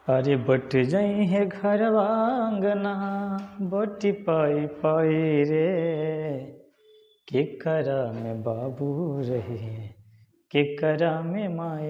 अरे बट जई है घरवा अंगना बटी पाई पाई रे केकरा में बाबू रही केकरा में माई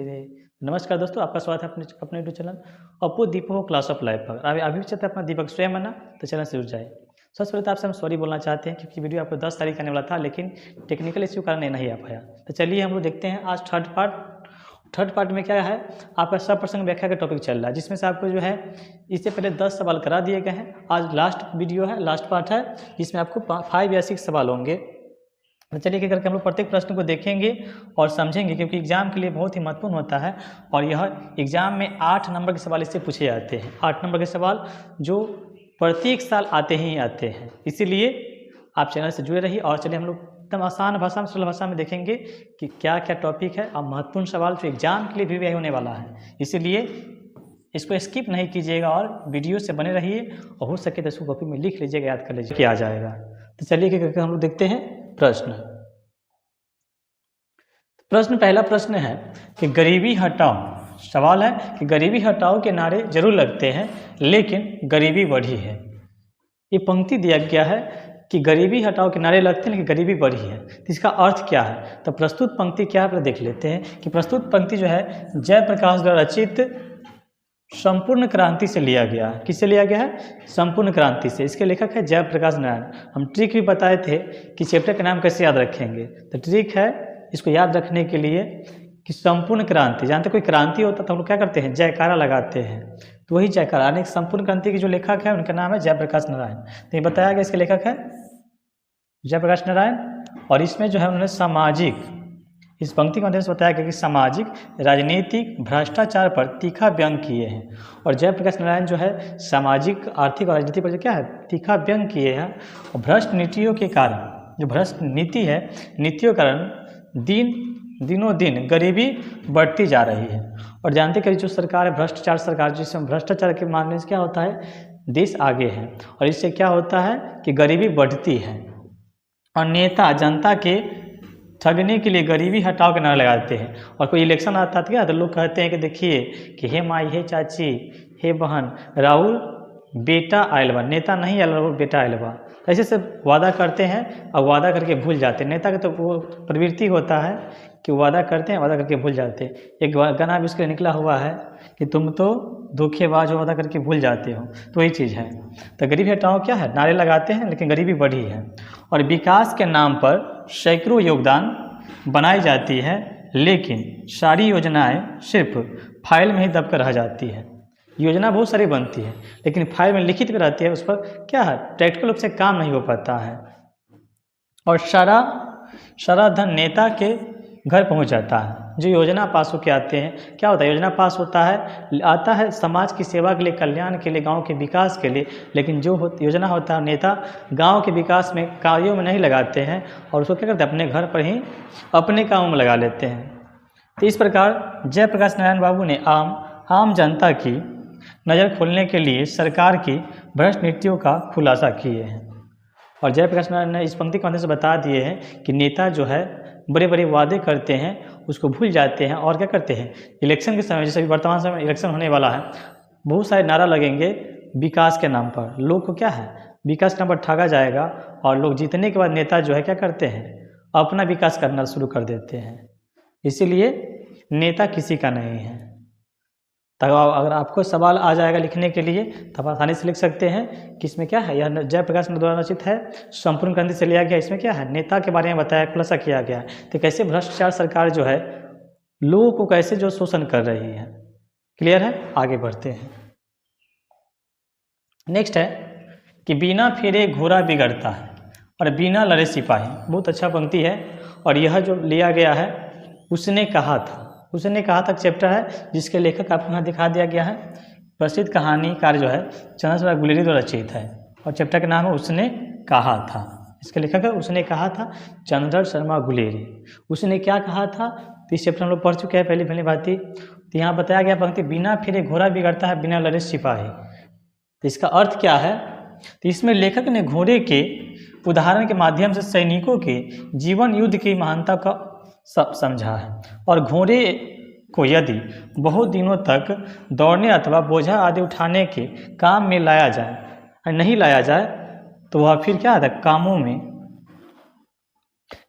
रे। नमस्कार दोस्तों, आपका स्वागत है अपने यूट्यूब चैनल अपो दीपो क्लास ऑफ लाइफ पर। अभी चलते अपना दीपक स्वयं है ना, तो चैनल से जुड़ जाए। सबसे पहले तो आपसे हम सॉरी बोलना चाहते हैं क्योंकि वीडियो आपको 10 तारीख आने वाला था, लेकिन टेक्निकल इश्यू कारण नहीं आ पाया। तो चलिए हम लोग देखते हैं आज थर्ड पार्ट में क्या है। आपका सब प्रसंग व्याख्या का टॉपिक चल रहा है, जिसमें से आपको जो है इससे पहले 10 सवाल करा दिए गए हैं। आज लास्ट वीडियो है, लास्ट पार्ट है, जिसमें आपको 5 या 6 सवाल होंगे। तो चलिए करके हम लोग प्रत्येक प्रश्न को देखेंगे और समझेंगे, क्योंकि एग्जाम के लिए बहुत ही महत्वपूर्ण होता है। और यह एग्जाम में 8 नंबर के सवाल इससे पूछे जाते हैं। 8 नंबर के सवाल जो प्रत्येक साल आते ही आते हैं, इसीलिए आप चैनल से जुड़े रहिए। और चलिए हम लोग एकदम आसान भाषा में, सरल भाषा में देखेंगे कि क्या क्या टॉपिक है और महत्वपूर्ण सवाल जो एग्जाम के लिए भी होने वाला है। इसीलिए इसको स्किप नहीं कीजिएगा और वीडियो से बने रहिए, और हो सके तो इसको कॉपी में लिख लीजिएगा, याद कर लीजिए कि आ जाएगा। तो चलिए करके हम लोग देखते हैं प्रश्न पहला प्रश्न है कि गरीबी हटाओ। सवाल है कि गरीबी हटाओ के नारे जरूर लगते हैं, लेकिन गरीबी बढ़ी है। ये पंक्ति दिया गया है कि गरीबी हटाओ के नारे लगते हैं लेकिन गरीबी बढ़ी है, तो इसका अर्थ क्या है। तो प्रस्तुत पंक्ति क्या है देख लेते हैं कि प्रस्तुत पंक्ति जो है जयप्रकाश द्वारा रचित संपूर्ण क्रांति से लिया गया है। किससे लिया गया है? संपूर्ण क्रांति से। इसके लेखक है जयप्रकाश नारायण। हम ट्रिक भी बताए थे कि चैप्टर का नाम कैसे याद रखेंगे। तो ट्रिक है इसको याद रखने के लिए कि संपूर्ण क्रांति, जानते कोई क्रांति होता तो हम लोग क्या करते हैं, जयकारा लगाते हैं। तो वही जयकारा, यानी संपूर्ण क्रांति के जो लेखक है उनका नाम है जयप्रकाश नारायण। तो ये बताया गया इसके लेखक है जयप्रकाश नारायण। और इसमें जो है उन्होंने सामाजिक, इस पंक्ति के माध्यम से बताया गया कि सामाजिक राजनीतिक भ्रष्टाचार पर तीखा व्यंग किए हैं। और जयप्रकाश नारायण जो है सामाजिक, आर्थिक और राजनीति पर जो क्या है, तीखा व्यंग किए हैं। और भ्रष्ट नीतियों के कारण, जो भ्रष्ट नीति है, नीतियों के कारण दिनों दिन गरीबी बढ़ती जा रही है। और जानते कि जो सरकार है भ्रष्टाचार सरकार, जिसमें भ्रष्टाचार के मामले से क्या होता है, देश आगे है और इससे क्या होता है कि गरीबी बढ़ती है। और नेता जनता के ठगने के लिए गरीबी हटाओ के नारा लगाते हैं। और कोई इलेक्शन आता है क्या, तो लोग कहते हैं कि देखिए कि हे माई, हे चाची, हे बहन, राहुल बेटा आयल बा, नेता नहीं आयल, राहुल बेटा आयल बा, ऐसे से वादा करते हैं और वादा करके भूल जाते हैं। नेता का तो वो प्रवृत्ति होता है कि वादा करते हैं, वादा करके भूल जाते हैं। एक गाना भी उसके निकला हुआ है कि तुम तो धोखेबाज हो, वादा करके भूल जाते हो। तो वही चीज़ है। तो गरीबी हटाओ क्या है, नारे लगाते हैं लेकिन गरीबी बढ़ी है। और विकास के नाम पर सैकड़ों योगदान बनाई जाती है, लेकिन सारी योजनाएं सिर्फ फाइल में ही दबकर रह जाती है। योजना बहुत सारी बनती है लेकिन फाइल में लिखित भी रहती है, उस पर क्या है, प्रैक्टिकल रूप से काम नहीं हो पाता है। और सारा धन नेता के घर पहुंच जाता है। जो योजना पास होकर आते हैं, क्या होता है, योजना पास होता है, आता है समाज की सेवा के लिए, कल्याण के लिए, गांव के विकास के लिए, लेकिन जो योजना होता है नेता गांव के विकास में, कार्यों में नहीं लगाते हैं और उसको क्या करते हैं, अपने घर पर ही अपने कामों में लगा लेते हैं। तो इस प्रकार जयप्रकाश नारायण बाबू ने आम जनता की नज़र खोलने के लिए सरकार की भ्रष्ट नीतियों का खुलासा किए हैं। और जयप्रकाश नारायण ने इस पंक्ति के माध्यम से बता दिए हैं कि नेता जो है बड़े बड़े वादे करते हैं, उसको भूल जाते हैं और क्या करते हैं, इलेक्शन के समय, जैसे वर्तमान समय इलेक्शन होने वाला है, बहुत सारे नारा लगेंगे विकास के नाम पर। लोग को क्या है, विकास के नाम पर ठगा जाएगा और लोग जीतने के बाद नेता जो है क्या करते हैं, अपना विकास करना शुरू कर देते हैं। इसीलिए नेता किसी का नहीं है। तो अगर आपको सवाल आ जाएगा लिखने के लिए तो आप आसानी से लिख सकते हैं कि इसमें क्या है, यह जयप्रकाश द्वारा रचित है, संपूर्ण क्रांति से लिया गया। इसमें क्या है, नेता के बारे में बताया, खुलासा किया गया तो कैसे भ्रष्टाचार सरकार जो है लोगों को कैसे जो शोषण कर रही है। क्लियर है, आगे बढ़ते हैं। नेक्स्ट है कि बिना फेरे घोड़ा बिगड़ता है और बिना लड़े सिपाही। बहुत अच्छा पंक्ति है। और यह जो लिया गया है उसने कहा था चैप्टर है, जिसके लेखक आपको यहाँ दिखा दिया गया है। प्रसिद्ध कहानीकार जो है चंद्र शर्मा गुलेरी द्वारा रचित है और चैप्टर का नाम है उसने कहा था। इसके लेखक है उसने कहा था चंद्र शर्मा गुलेरी। उसने क्या कहा था, तो इस चैप्टर हम लोग पढ़ चुके हैं पहली भांति। तो यहाँ बताया गया पंक्ति, बिना फिरे घोड़ा बिगड़ता है, बिना लड़े सिपाही। तो इसका अर्थ क्या है, तो इसमें लेखक ने घोड़े के उदाहरण के माध्यम से सैनिकों के जीवन युद्ध की महानता का सब समझा है। और घोड़े को यदि बहुत दिनों तक दौड़ने अथवा बोझा आदि उठाने के काम में लाया जाए और नहीं लाया जाए तो वह फिर क्या आता है,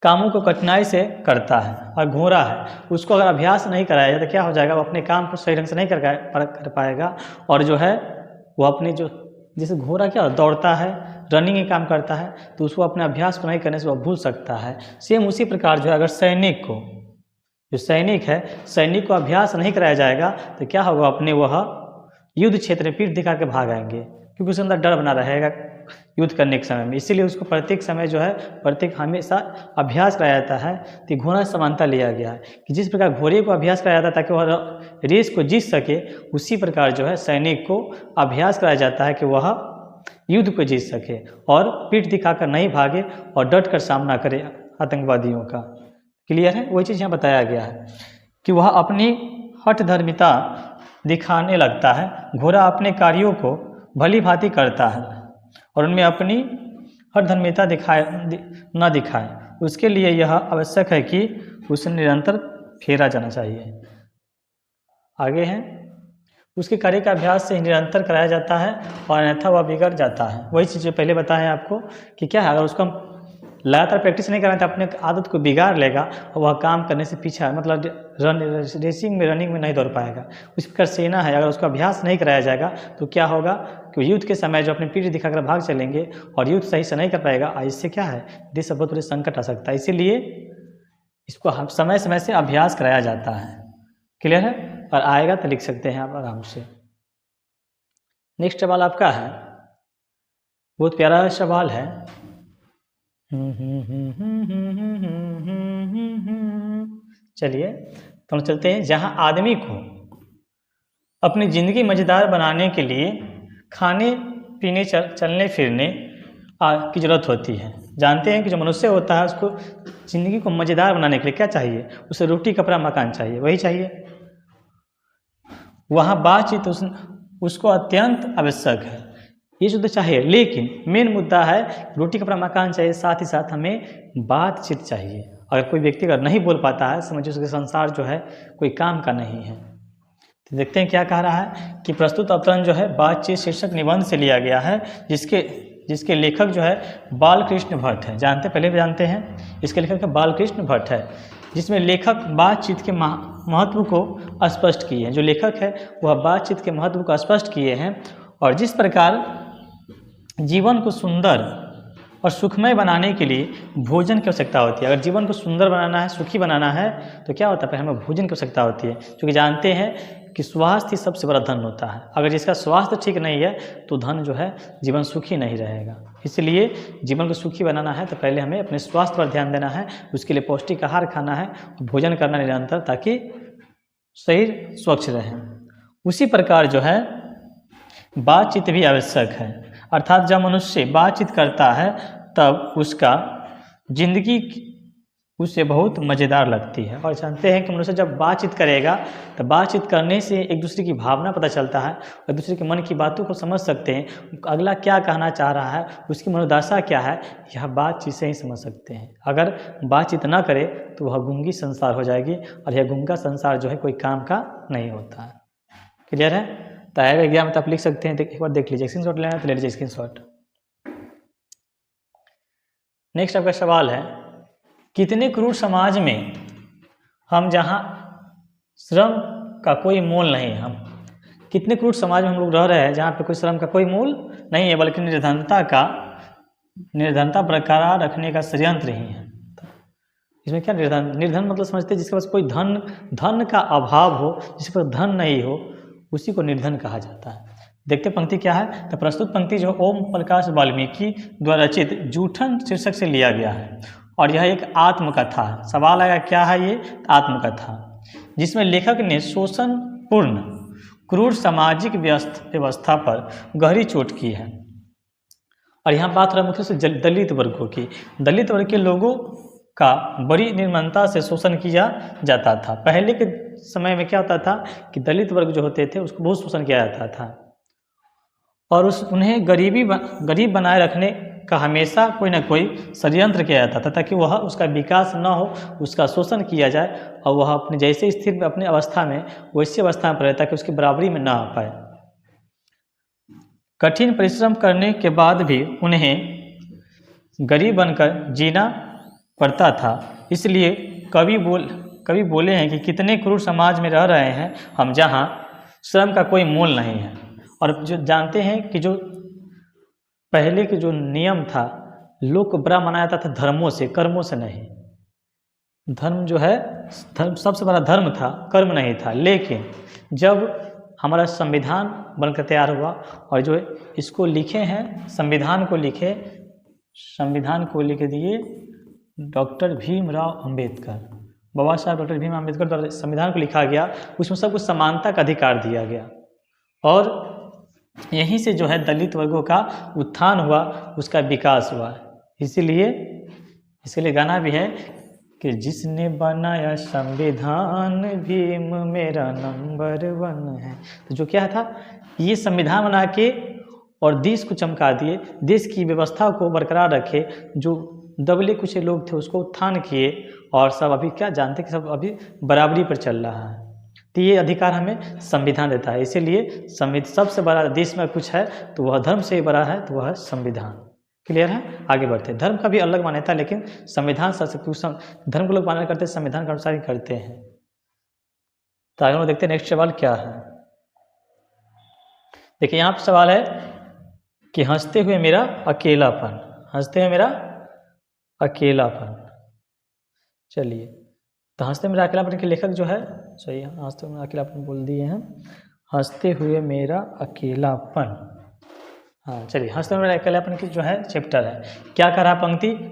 कामों को कठिनाई से करता है। और घोड़ा है, उसको अगर अभ्यास नहीं कराया जाए तो क्या हो जाएगा, वो अपने काम को सही ढंग से नहीं कर पाएगा और जो है वो अपने जो, जैसे घोड़ा क्या दौड़ता है, रनिंग ही काम करता है, तो उसको अपने अभ्यास को नहीं करने से वह भूल सकता है। सेम उसी प्रकार जो है अगर सैनिक को, जो सैनिक है, सैनिक को अभ्यास नहीं कराया जाएगा तो क्या होगा, अपने वह युद्ध क्षेत्र में पीठ दिखा के भाग आएंगे, क्योंकि उसके अंदर डर बना रहेगा युद्ध करने के समय में। इसीलिए उसको प्रत्येक समय जो है, प्रत्येक हमेशा अभ्यास कराया जाता है। तो घोड़ा समानता लिया गया है कि जिस प्रकार घोड़े को अभ्यास कराया जाता है ताकि वह रेस को जीत सके, उसी प्रकार जो है सैनिक को अभ्यास कराया जाता है कि वह युद्ध को जीत सके और पीठ दिखाकर नहीं भागे और डट कर सामना करे आतंकवादियों का। क्लियर है? वही चीज़ यहाँ बताया गया है कि वह अपनी हठधर्मिता दिखाने लगता है। घोड़ा अपने कार्यों को भली भांति करता है और उनमें अपनी हठधर्मिता न दिखाए। उसके लिए यह आवश्यक है कि उसे निरंतर फेरा जाना चाहिए। आगे है, उसके कार्य का अभ्यास से निरंतर कराया जाता है और अन्यथा वह बिगड़ जाता है। वही चीज़ पहले बताया आपको कि क्या है, अगर उसको हम लगातार प्रैक्टिस नहीं कराएं तो अपने आदत को बिगाड़ लेगा और वह काम करने से पीछा, मतलब रेसिंग में, रनिंग में नहीं दौड़ पाएगा। उस प्रकार सेना है, अगर उसका अभ्यास नहीं कराया जाएगा तो क्या होगा कि युद्ध के समय जो अपनी पीठ दिखाकर भाग चलेंगे और युद्ध सही से नहीं कर पाएगा, इससे क्या है, देश बहुत बड़े संकट आ सकता है। इसीलिए इसको हम समय समय से अभ्यास कराया जाता है। क्लियर है? और आएगा तो लिख सकते हैं आप आराम से। नेक्स्ट सवाल आपका है, बहुत प्यारा सवाल है। चलिए तो हम चलते हैं। जहां आदमी को अपनी ज़िंदगी मज़ेदार बनाने के लिए खाने पीने, चलने फिरने की ज़रूरत होती है। जानते हैं कि जो मनुष्य होता है उसको ज़िंदगी को मज़ेदार बनाने के लिए क्या चाहिए, उसे रोटी कपड़ा मकान चाहिए, वही चाहिए। वहाँ बातचीत उसको अत्यंत आवश्यक है, ये जो तो चाहिए। लेकिन मेन मुद्दा है रोटी कपड़ा मकान चाहिए, साथ ही साथ हमें बातचीत चाहिए। अगर कोई व्यक्ति अगर नहीं बोल पाता है, समझिए उसके संसार जो है कोई काम का नहीं है। तो देखते हैं क्या कह रहा है कि प्रस्तुत अवतरण जो है बातचीत शीर्षक निबंध से लिया गया है, जिसके लेखक जो है बालकृष्ण भट्ट है। पहले भी जानते हैं, इसके लेखक बालकृष्ण भट्ट है, जिसमें लेखक बातचीत के महत्व को स्पष्ट किए हैं। जो लेखक है वह बातचीत के महत्व को स्पष्ट किए हैं और जिस प्रकार जीवन को सुंदर और सुखमय बनाने के लिए भोजन की आवश्यकता होती है। अगर जीवन को सुंदर बनाना है, सुखी बनाना है तो क्या होता है, पहले हमें भोजन की आवश्यकता होती है। क्योंकि जानते हैं कि स्वास्थ्य सबसे बड़ा धन होता है। अगर जिसका स्वास्थ्य ठीक नहीं है तो धन जो है, जीवन सुखी नहीं रहेगा। इसलिए जीवन को सुखी बनाना है तो पहले हमें अपने स्वास्थ्य पर ध्यान देना है। उसके लिए पौष्टिक आहार खाना है, भोजन करना निरंतर, ताकि शरीर स्वच्छ रहे। उसी प्रकार जो है बातचीत भी आवश्यक है। अर्थात जब मनुष्य बातचीत करता है तब उसका जिंदगी उससे बहुत मज़ेदार लगती है। और जानते हैं कि मनुष्य जब बातचीत करेगा तो बातचीत करने से एक दूसरे की भावना पता चलता है और दूसरे के मन की बातों को समझ सकते हैं। अगला क्या कहना चाह रहा है, उसकी मनोदशा क्या है, यह बातचीत से ही समझ सकते हैं। अगर बातचीत ना करे तो वह गूंगी संसार हो जाएगी और यह गूंगा संसार जो है कोई काम का नहीं होता है। क्लियर है? तो आएगा एग्जाम में तो आप लिख सकते हैं, एक बार देख लीजिए। स्क्रीनशॉट लेना है तो ले लीजिए स्क्रीनशॉट। नेक्स्ट आपका सवाल है, कितने क्रूर समाज में हम जहाँ श्रम का कोई मोल नहीं है, हम कितने क्रूर समाज में हम लोग रह रहे हैं जहाँ पे कोई श्रम का कोई मूल नहीं है, बल्कि निर्धनता बरकरार रखने का षड्यंत्र ही है। इसमें क्या निर्धन मतलब समझते हैं जिसके पास कोई धन का अभाव हो, जिसके पास धन नहीं हो, उसी को निर्धन कहा जाता है। देखते पंक्ति क्या है। तो प्रस्तुत पंक्ति जो ओम प्रकाश वाल्मीकि द्वारा रचित जूठन शीर्षक से लिया गया है और यह एक आत्मकथा है। सवाल आएगा क्या है ये? आत्मकथा, जिसमें लेखक ने शोषणपूर्ण क्रूर सामाजिक व्यवस्था पर गहरी चोट की है। और यहाँ बात हो रहा है मुख्य से दलित वर्गों की। दलित वर्ग के लोगों का बड़ी निर्ममता से शोषण किया जाता था। पहले के समय में क्या होता था कि दलित वर्ग जो होते थे उसको बहुत शोषण किया जाता था और उन्हें गरीब बनाए रखने का हमेशा कोई ना कोई षड्यंत्र किया जाता था ताकि वह उसका विकास न हो, उसका शोषण किया जाए और वह अपने जैसे स्थिर अपने अवस्था में वैसी अवस्था में रहे ताकि उसकी बराबरी में ना आ पाए। कठिन परिश्रम करने के बाद भी उन्हें गरीब बनकर जीना पड़ता था। इसलिए कवि बोले हैं कि कितने क्रूर समाज में रह रहे हैं हम जहाँ श्रम का कोई मोल नहीं है। और जो जानते हैं कि जो पहले के जो नियम था, लोग को बड़ा मनाया जाता था धर्मों से, कर्मों से नहीं। धर्म जो है, धर्म सबसे बड़ा धर्म था, कर्म नहीं था। लेकिन जब हमारा संविधान बनकर तैयार हुआ और जो इसको लिखे हैं, संविधान को लिख दिए डॉक्टर भीमराव अंबेडकर, बाबा साहब डॉक्टर भीम अम्बेडकर द्वारा संविधान को लिखा गया, उसमें सबको समानता का अधिकार दिया गया। और यहीं से जो है दलित वर्गों का उत्थान हुआ, उसका विकास हुआ। इसीलिए गाना भी है कि जिसने बनाया संविधान भीम मेरा नंबर 1 है। तो जो क्या था, ये संविधान बना के और देश को चमका दिए, देश की व्यवस्था को बरकरार रखे, जो दबले कुचले लोग थे उसको उत्थान किए और सब अभी क्या जानते कि सब अभी बराबरी पर चल रहा है। तो ये अधिकार हमें संविधान देता है। इसीलिए सबसे बड़ा देश में कुछ है तो वह धर्म से बड़ा है तो वह है संविधान। क्लियर है? आगे बढ़ते हैं। धर्म का भी अलग मान्यता, लेकिन संविधान धर्म को लोग मान्य करते हैं, संविधान के अनुसार ही करते हैं। तो आगे हम देखते हैं नेक्स्ट सवाल क्या है। देखिए यहाँ पर सवाल है कि हंसते हुए मेरा अकेलापन, हंसते हुए मेरा अकेलापन। चलिए, तो हंसते हुए मेरा अकेलापन के लेखक जो है, सही है, हंसते हुए मेरा अकेलापन बोल दिए हैं, हंसते हुए मेरा अकेलापन। हाँ चलिए, हंसते हुए मेरा अकेलापन की जो है चैप्टर है। क्या कह रहा है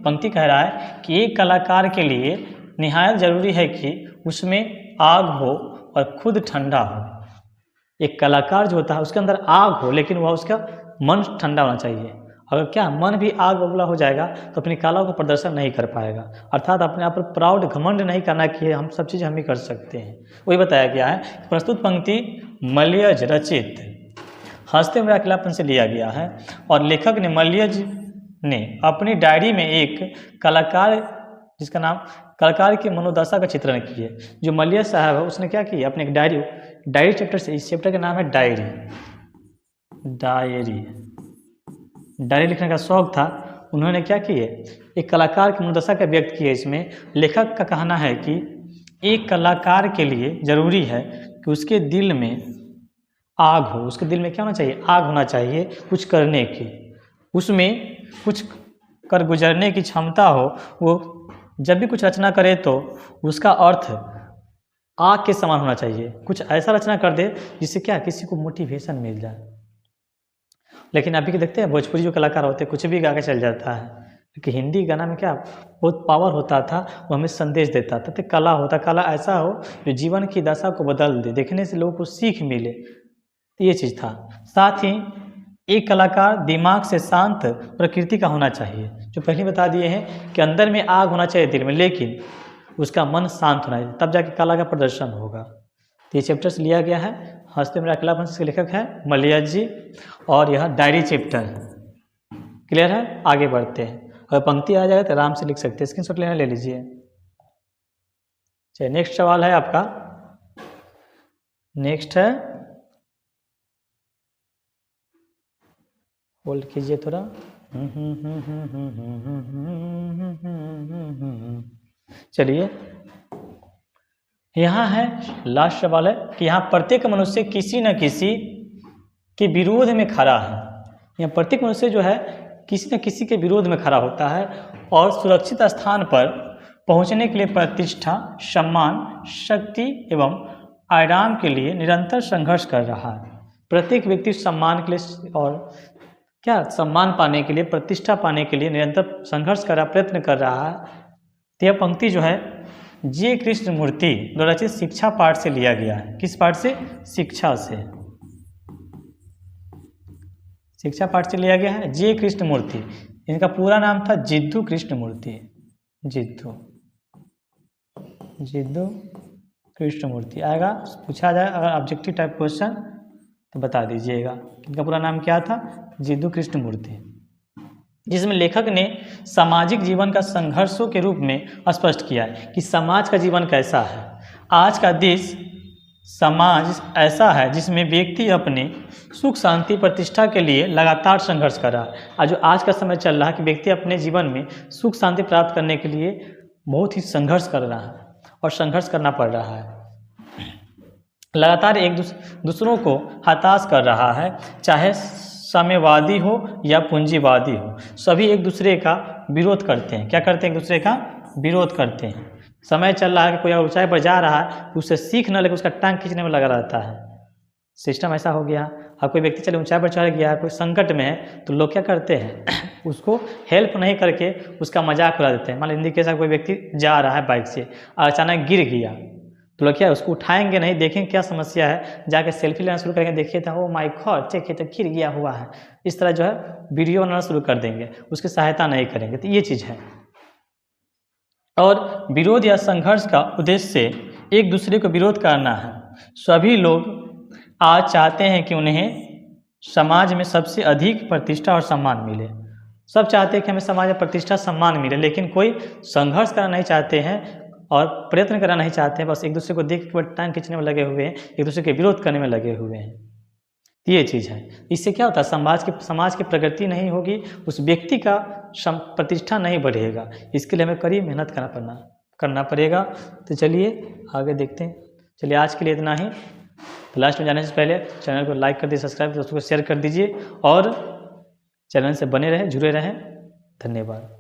पंक्ति कह रहा है कि एक कलाकार के लिए निहायत जरूरी है कि उसमें आग हो और खुद ठंडा हो। एक कलाकार जो होता है उसके अंदर आग हो, लेकिन वह उसका मन ठंडा होना चाहिए। अगर क्या मन भी आग बबूला हो जाएगा तो अपनी कला को प्रदर्शन नहीं कर पाएगा। अर्थात अपने आप पर प्राउड घमंड नहीं करना कि हम सब चीज़ हम ही कर सकते हैं। वही बताया गया है। प्रस्तुत पंक्ति मलयज रचित हंसते हुए मेरा अकेलापन से लिया गया है और लेखक ने मलयज ने अपनी डायरी में एक कलाकार जिसका नाम कलाकार की मनोदशा का चित्रण किए। जो मलयज साहब है उसने क्या किया, अपने एक डायरी चैप्टर से, इस चैप्टर का नाम है डायरी लिखने का शौक था। उन्होंने क्या किए, एक कलाकार की मनोदशा का व्यक्त किया। इसमें लेखक का कहना है कि एक कलाकार के लिए जरूरी है कि उसके दिल में आग हो। उसके दिल में क्या होना चाहिए, आग होना चाहिए कुछ करने की, उसमें कुछ कर गुजरने की क्षमता हो। वो जब भी कुछ रचना करे तो उसका अर्थ आग के समान होना चाहिए। कुछ ऐसा रचना कर दे जिससे क्या किसी को मोटिवेशन मिल जाए। लेकिन अभी के देखते हैं भोजपुरी जो कलाकार होते हैं कुछ भी गा के चल जाता है, क्योंकि हिंदी गाना में क्या बहुत पावर होता था, वो हमें संदेश देता था। तो कला होता, कला ऐसा हो जो जीवन की दशा को बदल दे, देखने से लोगों को सीख मिले, तो ये चीज़ था। साथ ही एक कलाकार दिमाग से शांत प्रकृति का होना चाहिए। जो पहले बता दिए हैं कि अंदर में आग होना चाहिए दिल में, लेकिन उसका मन शांत होना चाहिए, तब जाके कला का प्रदर्शन होगा। तो ये चैप्टर से लिया गया है। हंसते मेरा अकेलापन से लेखक है मलयज जी और यह डायरी चैप्टर। क्लियर है? आगे बढ़ते हैं। अगर पंक्ति आ जाएगा तो आराम से लिख सकते हैं, स्क्रीनशॉट लेना ले लीजिए। चलिए नेक्स्ट सवाल है आपका। नेक्स्ट है, होल्ड कीजिए थोड़ा। चलिए यहाँ है लास्ट सवाल है कि यहाँ प्रत्येक मनुष्य किसी न किसी के विरोध में खड़ा है। यहाँ प्रत्येक मनुष्य जो है किसी न किसी के विरोध में खड़ा होता है और सुरक्षित स्थान पर पहुँचने के लिए प्रतिष्ठा, सम्मान, शक्ति एवं आराम के लिए निरंतर संघर्ष कर रहा है। प्रत्येक व्यक्ति सम्मान के लिए और क्या सम्मान पाने के लिए, प्रतिष्ठा पाने के लिए निरंतर संघर्ष कर रहा, प्रयत्न कर रहा है। तो यह पंक्ति जो है जे कृष्णमूर्ति द्वारा रचित शिक्षा पाठ से लिया गया है। किस पाठ से? शिक्षा से, शिक्षा पाठ से लिया गया है। जे कृष्णमूर्ति, इनका पूरा नाम था जिद्दू कृष्णमूर्ति। जिद्दू कृष्णमूर्ति आएगा, पूछा जाए अगर ऑब्जेक्टिव टाइप क्वेश्चन तो बता दीजिएगा। इनका पूरा नाम क्या था? जिद्दू कृष्णमूर्ति। जिसमें लेखक ने सामाजिक जीवन का संघर्षों के रूप में स्पष्ट किया है कि समाज का जीवन कैसा है। आज का देश समाज ऐसा है जिसमें व्यक्ति अपने सुख शांति प्रतिष्ठा के लिए लगातार संघर्ष कर रहा है। और जो आज का समय चल रहा है कि व्यक्ति अपने जीवन में सुख शांति प्राप्त करने के लिए बहुत ही संघर्ष कर रहा है और संघर्ष करना पड़ रहा है। लगातार एक दूसरों को हताश कर रहा है, चाहे साम्यवादी हो या पूंजीवादी हो, सभी एक दूसरे का विरोध करते हैं। क्या करते हैं? एक दूसरे का विरोध करते हैं। समय चल रहा है कि कोई अगर ऊंचाई पर जा रहा है उससे सीख न लगे, उसका टांग खींचने में लगा रहता है। सिस्टम ऐसा हो गया। अब कोई व्यक्ति चले ऊंचाई पर चढ़ गया, कोई संकट में है, तो लोग क्या करते हैं उसको हेल्प नहीं करके उसका मजाक उड़ा देते हैं। मान लीजिए कैसा कोई व्यक्ति जा रहा है बाइक से और अचानक गिर गया, तो लोग क्या उसको उठाएंगे नहीं, देखेंगे क्या समस्या है, जाके सेल्फी लेना शुरू करेंगे, देखिए था ओ माय गॉड देखिए तो गिर गया हुआ है। इस तरह जो है वीडियो बनाना शुरू कर देंगे, उसकी सहायता नहीं करेंगे। तो ये चीज़ है। और विरोध या संघर्ष का उद्देश्य से एक दूसरे को विरोध करना है। सभी लोग आज चाहते हैं कि उन्हें समाज में सबसे अधिक प्रतिष्ठा और सम्मान मिले। सब चाहते हैं कि हमें समाज में प्रतिष्ठा सम्मान मिले, लेकिन कोई संघर्ष करना नहीं चाहते हैं और प्रयत्न करना नहीं चाहते हैं। बस एक दूसरे को देख के टांग खींचने में लगे हुए हैं, एक दूसरे के विरोध करने में लगे हुए हैं। ये चीज़ है। इससे क्या होता है? समाज की प्रगति नहीं होगी, उस व्यक्ति का प्रतिष्ठा नहीं बढ़ेगा। इसके लिए हमें कड़ी मेहनत करना पड़ेगा। तो चलिए आगे देखते हैं। चलिए आज के लिए इतना ही। तो लास्ट में जाने से पहले चैनल को लाइक कर दीजिए, सब्सक्राइब दोस्तों को शेयर कर दीजिए और चैनल से बने रहें, जुड़े रहें। धन्यवाद।